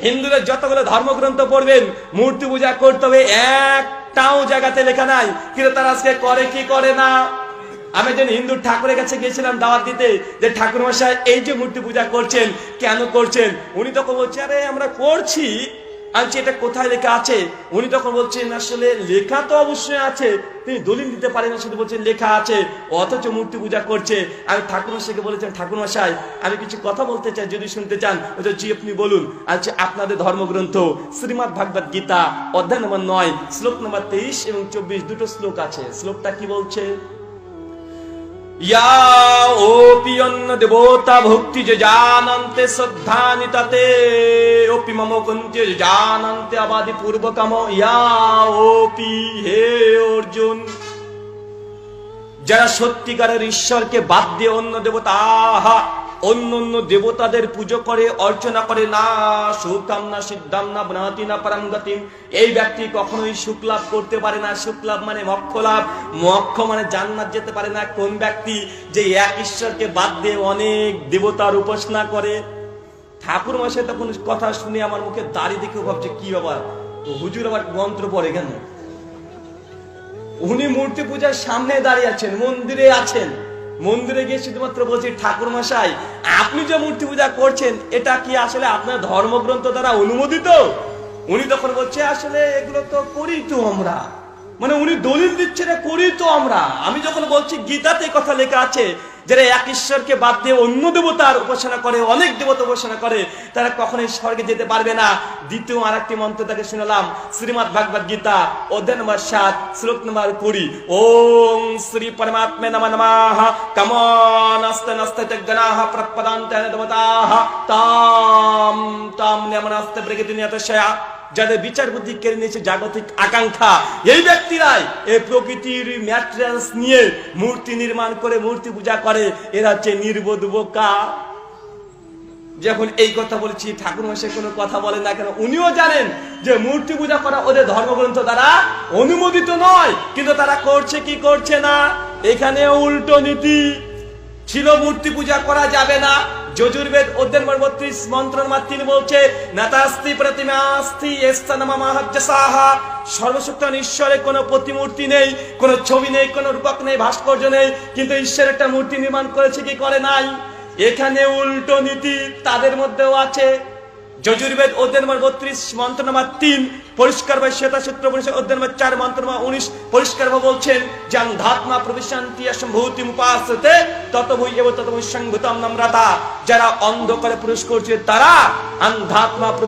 হিন্দুদের যতগুলো ধর্মগ্রন্থ পড়বেন মূর্তি পূজা করতে হবে, একটাও জায়গাতে লেখা নাই। কিন্তু তারা আজকে করে কি করে না? আমি একজন হিন্দু ঠাকুরের কাছে গিয়েছিলাম দাওয়াত দিতে, যে ঠাকুর মশাই এই যে মূর্তি পূজা করছেন কেন করছেন? উনি তখন বলছে, আরে আমরা করছি। আমি এটা কোথায় লেখা আছে? উনি তখন বলছেন, আসলে লেখা তো অবশ্যই আছে, তিনি দলিল দিতে পারেন না, শুধু বলছেন লেখা আছে, অথচ মূর্তি পূজা করছে। আমি ঠাকুর মশাইকে বলেছেন, ঠাকুর মশাই আমি কিছু কথা বলতে চাই, যদি শুনতে চান। জি আপনি বলুন। আচ্ছা, আপনাদের ধর্মগ্রন্থ শ্রীমদ্ ভাগবত গীতা অধ্যায় নম্বর 9 শ্লোক নম্বর 23 এবং 24 দুটো শ্লোক আছে। শ্লোকটা কি বলছে? या ओपि अन्य देवता भक्ति जे जानन्ते श्रद्धानि तते ओपि मम कुंते जानन्ते आबादि पूर्वकम या ओपि हे अर्जुन, যারা সত্যিকারের ঈশ্বরকে বাদ দিয়ে অন্য দেবতা অন্য অন্য দেবতাদের পুজো করে, অর্চনা করে, না সুখাম না সিদ্ধাম না বনাতি না পরমগতিম, এই ব্যক্তি কখনোই সুখ লাভ করতে পারে না। সুখ লাভ মানে মোক্ষ লাভ, মোক্ষ মানে জান্নাত যেতে পারে না। কোন ব্যক্তি যে এক ঈশ্বরকে বাদ দিয়ে অনেক দেবতার উপাসনা করে। ঠাকুর মশাই তখন কথা শুনে আমার মুখে দাড়ি দেখে ভাবছে, কি ব্যাপার, হুজুর আবার মন্ত্র পড়ে কেন? উনি মূর্তি পূজার সামনে দাঁড়িয়ে আছেন, মন্দিরে আছেন, মন্দিরে গিয়ে শুধুমাত্র বলছি, ঠাকুর মশাই আপনি যে মূর্তি পূজা করছেন এটা কি আসলে আপনার ধর্মগ্রন্থ দ্বারা অনুমোদিত? উনি তখন বলছে, আসলে এগুলো তো করি তো আমরা, মানে উনি দলিল দিচ্ছে না, করি তো আমরা। আমি যখন বলছি গীতাতে কথা লেখা আছে, যারা এক ঈশ্বরকে বাদ দিয়ে অন্য দেবতার উপাসনা করে, অনেক দেবতা উপাসনা করে, তারা কখনোই স্বর্গে যেতে পারবে না। দ্বিতীয় আরেকটি মন্ত্র তাকে শুনলাম, শ্রীমদ্ ভাগবত গীতা অধ্যায় নম্বর 7 শ্লোক নম্বর 20, ওম শ্রী পরমাত্মে নমঃ নমঃ কামানাস্তে নাস্তে গণাঃ প্রপদান্তে দেবতাঃ তাম তাম নমনাস্তে প্রকৃতিনিয়তশয়া। যাদের বিচার বুদ্ধি কেড়ে নিয়েছে জাগতিক আকাঙ্ক্ষা, এই ব্যক্তিরাই এই প্রকৃতির ম্যাটেরিয়ালস নিয়ে মূর্তি নির্মাণ করে মূর্তি পূজা করে। এরা হচ্ছে নির্বোধ বোকা। যখন এই কথা বলছি, ঠাকুর মশাই কোনো কথা বলেন না কেন? উনিও জানেন যে মূর্তি পূজা করা ওদের ধর্মগ্রন্থ দ্বারা অনুমোদিত নয়, কিন্তু তারা করছে কি করছে না? এখানে উল্টো নীতি ছিল, মূর্তি পূজা করা যাবে না। যজুর্বেদ অধ্যায় নম্বর 32 মন্ত্র নম্বর 3 বলছে, নাতাস্তি প্রতিমাস্তি এস্তানামাহাজ্জাসাহ, সর্বশক্তিমান ঈশ্বরের কোনো প্রতিমূর্তি নেই, কোনো ছবি নেই, কোনো রূপক নেই, ভাস্কর্য নেই, কিন্তু ঈশ্বর একটা মূর্তি নির্মাণ করেছে কি করে নাই? এখানে উল্টো নীতি তাদের মধ্যেও আছে। যজুর্বেদ অধ্যায় নম্বর 32 মন্ত্র নম্বর 3 পরিষ্কার ভাবে শ্বেতা সূত্র পরিষদ অধ্যায় নম্বর 4 মন্ত্র নম্বর 19 পরিষ্কার ভাবে বলছেন যে অন্ধাত্মা প্রবিশন্তি সম্ভূতিম উপাসতে ততভূ এব ততভূ সংভূতম নম্রতা। যারা অন্ধকারে প্রবেশ করছে তারা অন্ধাত্মা